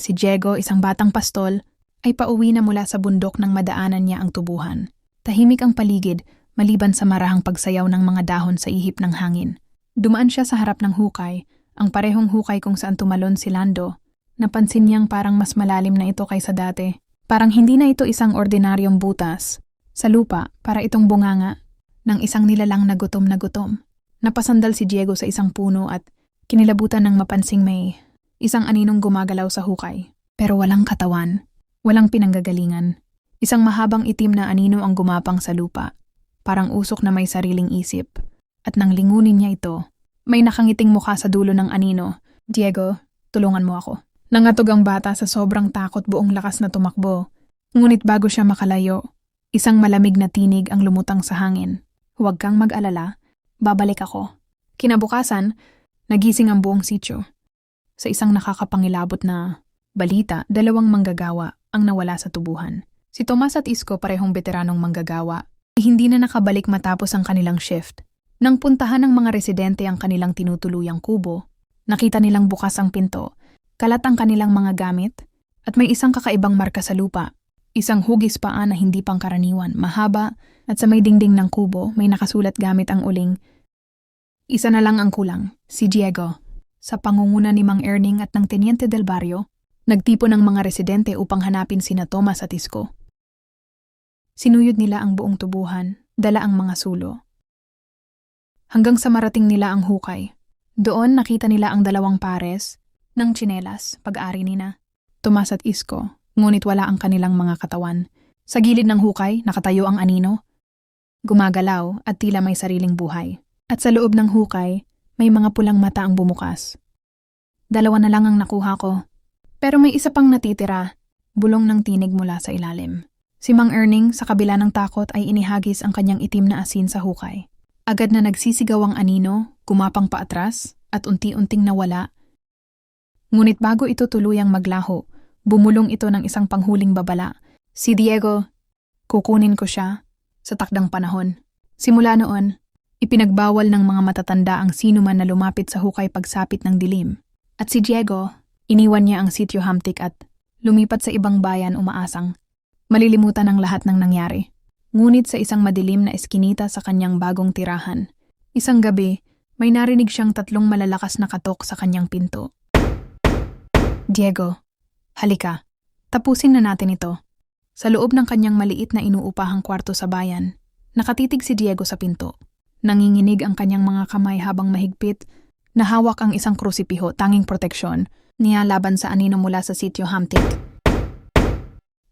Si Diego, isang batang pastol, ay pauwi na mula sa bundok nang madaanan niya ang tubuhan. Tahimik ang paligid, maliban sa marahang pagsayaw ng mga dahon sa ihip ng hangin. Dumaan siya sa harap ng hukay, ang parehong hukay kung saan tumalon si Lando. Napansin niyang parang mas malalim na ito kaysa dati. Parang hindi na ito isang ordinaryong butas. Sa lupa, para itong bunganga ng isang nilalang na gutom na gutom. Napasandal si Diego sa isang puno at kinilabutan ng mapansing may isang aninong gumagalaw sa hukay. Pero walang katawan, walang pinanggagalingan. Isang mahabang itim na anino ang gumapang sa lupa, parang usok na may sariling isip. At nang lingunin niya ito, may nakangiting mukha sa dulo ng anino. Diego, tulungan mo ako. Nangatog ang bata sa sobrang takot, buong lakas na tumakbo. Ngunit bago siya makalayo, isang malamig na tinig ang lumutang sa hangin. Huwag kang mag-alala, babalik ako. Kinabukasan, nagising ang buong sityo. Sa isang nakakapangilabot na balita, 2 manggagawa ang nawala sa tubuhan. Si Tomas at Isko, parehong veteranong manggagawa, ay hindi na nakabalik matapos ang kanilang shift. Nang puntahan ng mga residente ang kanilang tinutuluyang kubo, nakita nilang bukas ang pinto, kalat ang kanilang mga gamit, at may isang kakaibang marka sa lupa. Isang hugis paa na hindi pangkaraniwan, mahaba, at sa may dingding ng kubo may nakasulat gamit ang uling. Isa na lang ang kulang, si Diego. Sa pangunguna ni Mang Erning at ng Teniente del Barrio, nagtipo ng mga residente upang hanapin sina Tomas at Isko. Sinuyod nila ang buong tubuhan, dala ang mga sulo. Hanggang sa marating nila ang hukay. Doon nakita nila ang 2 pares ng tsinelas, pag-ari nina Tomas at Isko, ngunit wala ang kanilang mga katawan. Sa gilid ng hukay, nakatayo ang anino. Gumagalaw at tila may sariling buhay. At sa loob ng hukay, may mga pulang mata ang bumukas. 2 na lang ang nakuha ko. Pero may isa pang natitira, bulong ng tinig mula sa ilalim. Si Mang Erning, sa kabila ng takot, ay inihagis ang kanyang itim na asin sa hukay. Agad na nagsisigaw ang anino, gumapang paatras, at unti-unting nawala. Ngunit bago ito tuluyang maglaho, bumulong ito ng isang panghuling babala. Si Diego, kukunin ko siya sa takdang panahon. Simula noon, ipinagbawal ng mga matatanda ang sino man na lumapit sa hukay pagsapit ng dilim. At si Diego, iniwan niya ang sitio Hamtik at lumipat sa ibang bayan umaasang malilimutan ang lahat ng nangyari. Ngunit sa isang madilim na eskinita sa kanyang bagong tirahan, isang gabi, may narinig siyang 3 malalakas na katok sa kanyang pinto. Diego, halika. Tapusin na natin ito. Sa loob ng kanyang maliit na inuupahang kwarto sa bayan, nakatitig si Diego sa pinto. Nanginginig ang kanyang mga kamay habang mahigpit na hawak ang isang krusipiho, tanging proteksyon niya laban sa anino mula sa sitio Hamtik.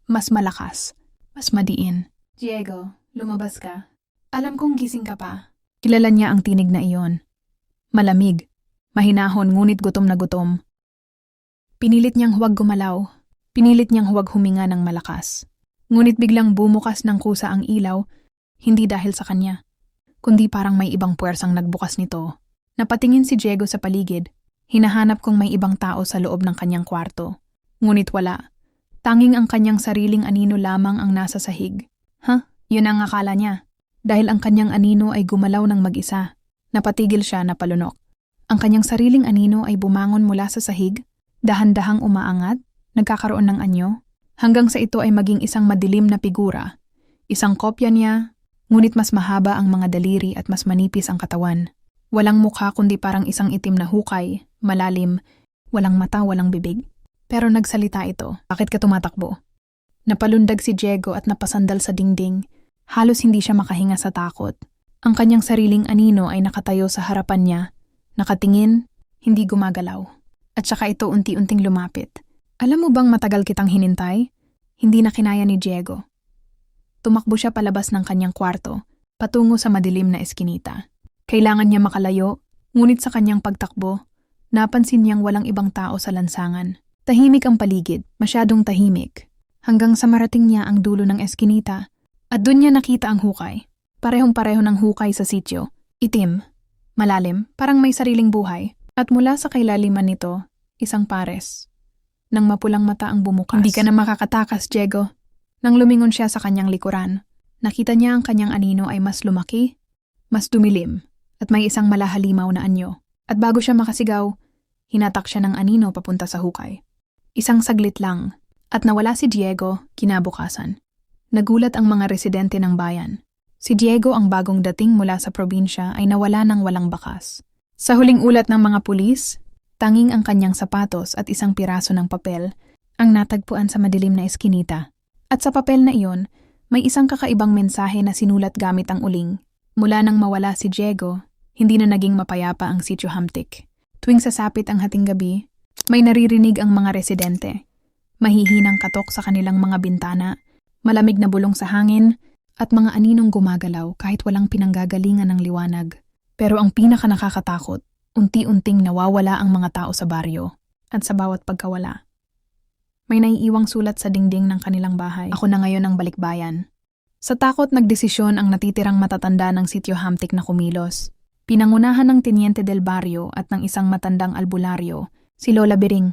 Mas malakas, mas madiin. Diego, lumabas ka. Alam kong gising ka pa. Kilala niya ang tinig na iyon. Malamig, mahinahon ngunit gutom na gutom. Pinilit niyang huwag gumalaw, pinilit niyang huwag huminga ng malakas. Ngunit biglang bumukas ng kusa ang ilaw, hindi dahil sa kanya, kundi parang may ibang puwersang nagbukas nito. Napatingin si Diego sa paligid, hinahanap kung may ibang tao sa loob ng kanyang kwarto. Ngunit wala. Tanging ang kanyang sariling anino lamang ang nasa sahig. Yun ang akala niya. Dahil ang kanyang anino ay gumalaw ng mag-isa. Napatigil siya na palunok. Ang kanyang sariling anino ay bumangon mula sa sahig, dahan-dahang umaangat, nagkakaroon ng anyo, hanggang sa ito ay maging isang madilim na figura. Isang kopya niya, ngunit mas mahaba ang mga daliri at mas manipis ang katawan. Walang mukha kundi parang isang itim na hukay, malalim, walang mata, walang bibig. Pero nagsalita ito. Bakit ka tumatakbo? Napalundag si Diego at napasandal sa dingding. Halos hindi siya makahinga sa takot. Ang kanyang sariling anino ay nakatayo sa harapan niya. Nakatingin, hindi gumagalaw. At saka ito unti-unting lumapit. Alam mo bang matagal kitang hinintay? Hindi na kinaya ni Diego. Tumakbo siya palabas ng kanyang kwarto, patungo sa madilim na eskinita. Kailangan niya makalayo, ngunit sa kanyang pagtakbo, napansin niyang walang ibang tao sa lansangan. Tahimik ang paligid, masyadong tahimik, hanggang sa marating niya ang dulo ng eskinita at doon niya nakita ang hukay. Parehong-pareho ng hukay sa sitio, itim, malalim, parang may sariling buhay, at mula sa kailaliman nito, isang pares. Nang mapulang mata ang bumukas. Hindi ka na makakatakas, Diego. Nang lumingon siya sa kanyang likuran, nakita niya ang kanyang anino ay mas lumaki, mas dumilim, at may isang malahalimaw na anyo. At bago siya makasigaw, hinatak siya ng anino papunta sa hukay. Isang saglit lang, at nawala si Diego kinabukasan. Nagulat ang mga residente ng bayan. Si Diego, ang bagong dating mula sa probinsya, ay nawala ng walang bakas. Sa huling ulat ng mga pulis, tanging ang kanyang sapatos at isang piraso ng papel ang natagpuan sa madilim na eskinita. At sa papel na iyon, may isang kakaibang mensahe na sinulat gamit ang uling. Mula nang mawala si Diego, hindi na naging mapayapa ang Sitio Hamtik. Tuwing sasapit ang hating gabi, may naririnig ang mga residente. Mahihinang katok sa kanilang mga bintana, malamig na bulong sa hangin, at mga aninong gumagalaw kahit walang pinanggagalingan ng liwanag. Pero ang pinaka nakakatakot, unti-unting nawawala ang mga tao sa baryo. At sa bawat pagkawala, may naiiwang sulat sa dingding ng kanilang bahay. Ako na ngayon ang balikbayan. Sa takot, nagdesisyon ang natitirang matatanda ng Sitio Hamtik na kumilos. Pinangunahan ng Teniente del Barrio at ng isang matandang albularyo, si Lola Biring.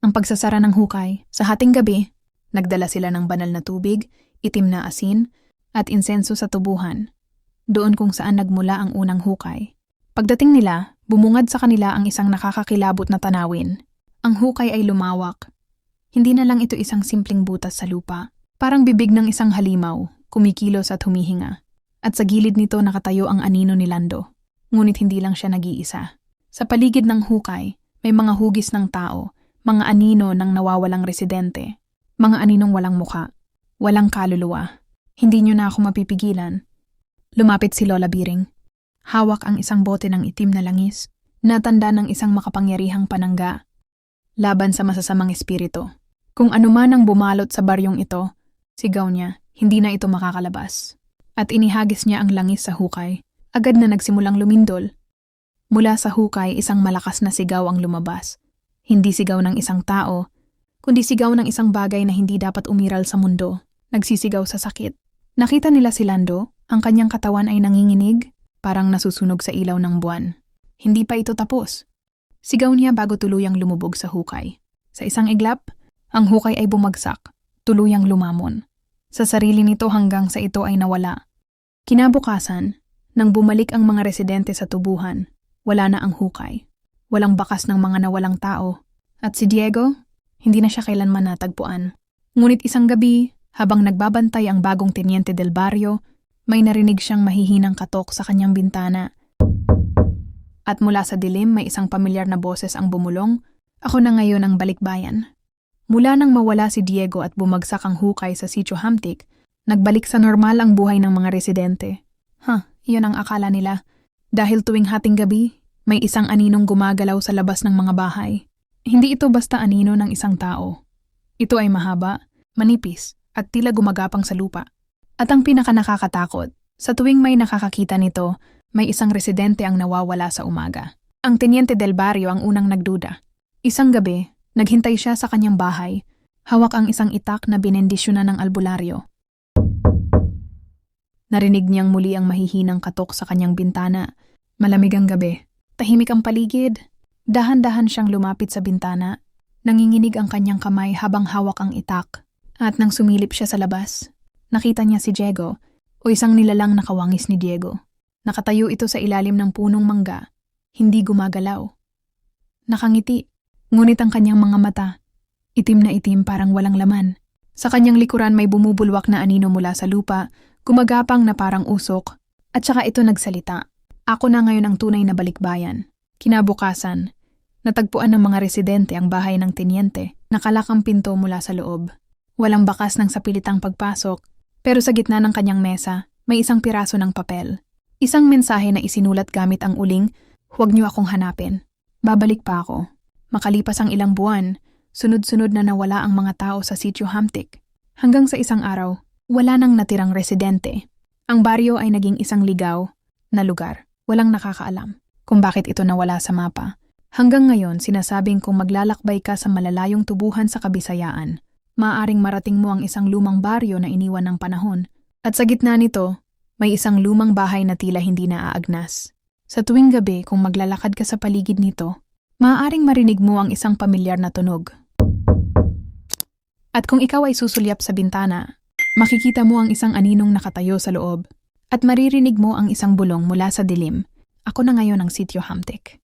Ang pagsasara ng hukay, sa hating gabi, nagdala sila ng banal na tubig, itim na asin, at insenso sa tubuhan. Doon kung saan nagmula ang unang hukay. Pagdating nila, bumungad sa kanila ang isang nakakakilabot na tanawin. Ang hukay ay lumawak. Hindi na lang ito isang simpleng butas sa lupa. Parang bibig ng isang halimaw, kumikilos at humihinga. At sa gilid nito nakatayo ang anino ni Lando. Ngunit hindi lang siya nag-iisa. Sa paligid ng hukay, may mga hugis ng tao, mga anino ng nawawalang residente, mga aninong walang muka, walang kaluluwa. Hindi niyo na ako mapipigilan. Lumapit si Lola Biring. Hawak ang isang bote ng itim na langis, natanda ng isang makapangyarihang panangga, laban sa masasamang espiritu. Kung anuman ang bumalot sa baryong ito, sigaw niya, hindi na ito makakalabas. At inihagis niya ang langis sa hukay. Agad na nagsimulang lumindol. Mula sa hukay, isang malakas na sigaw ang lumabas. Hindi sigaw ng isang tao, kundi sigaw ng isang bagay na hindi dapat umiral sa mundo. Nagsisigaw sa sakit. Nakita nila si Lando, ang kanyang katawan ay nanginginig, parang nasusunog sa ilaw ng buwan. Hindi pa ito tapos. Sigaw niya bago tuluyang lumubog sa hukay. Sa isang iglap, ang hukay ay bumagsak, tuluyang lumamon. Sa sarili nito hanggang sa ito ay nawala. Kinabukasan, nang bumalik ang mga residente sa tubuhan, wala na ang hukay. Walang bakas ng mga nawalang tao. At si Diego, hindi na siya kailanman natagpuan. Ngunit isang gabi, habang nagbabantay ang bagong Teniente del Barrio, may narinig siyang mahihinang katok sa kanyang bintana. At mula sa dilim may isang pamilyar na boses ang bumulong, ako na ngayon ang balikbayan. Mula nang mawala si Diego at bumagsak ang hukay sa Sitio Hamtik, nagbalik sa normal ang buhay ng mga residente. Iyon ang akala nila. Dahil tuwing hating gabi, may isang aninong gumagalaw sa labas ng mga bahay. Hindi ito basta anino ng isang tao. Ito ay mahaba, manipis, at tila gumagapang sa lupa. At ang pinakanakakatakot, sa tuwing may nakakakita nito, may isang residente ang nawawala sa umaga. Ang Teniente del Barrio ang unang nagduda. Isang gabi, naghintay siya sa kanyang bahay, hawak ang isang itak na binendisyonan ng albularyo. Narinig niyang muli ang mahihinang katok sa kanyang bintana. Malamig ang gabi. Tahimik ang paligid. Dahan-dahan siyang lumapit sa bintana. Nanginginig ang kanyang kamay habang hawak ang itak. At nang sumilip siya sa labas, nakita niya si Diego o isang nilalang nakawangis ni Diego. Nakatayo ito sa ilalim ng punong mangga. Hindi gumagalaw. Nakangiti. Ngunit ang kanyang mga mata, itim na itim parang walang laman. Sa kanyang likuran may bumubulwak na anino mula sa lupa, gumagapang na parang usok, at saka ito nagsalita. Ako na ngayon ang tunay na balikbayan. Kinabukasan, natagpuan ng mga residente ang bahay ng Teniente, nakalak ang pinto mula sa loob. Walang bakas ng sapilitang pagpasok, pero sa gitna ng kanyang mesa, may isang piraso ng papel. Isang mensahe na isinulat gamit ang uling, huwag niyo akong hanapin. Babalik pa ako. Makalipas ang ilang buwan, sunod-sunod na nawala ang mga tao sa Sitio Hamtik. Hanggang sa isang araw, wala nang natirang residente. Ang baryo ay naging isang ligaw na lugar. Walang nakakaalam kung bakit ito nawala sa mapa. Hanggang ngayon, sinasabing kung maglalakbay ka sa malalayong tubuhan sa Kabisayaan, maaaring marating mo ang isang lumang baryo na iniwan ng panahon. At sa gitna nito, may isang lumang bahay na tila hindi naaagnas. Sa tuwing gabi, kung maglalakad ka sa paligid nito, maaaring marinig mo ang isang pamilyar na tunog. At kung ikaw ay susulyap sa bintana, makikita mo ang isang aninong nakatayo sa loob at maririnig mo ang isang bulong mula sa dilim. Ako na ngayon ang Sitio Hamtik.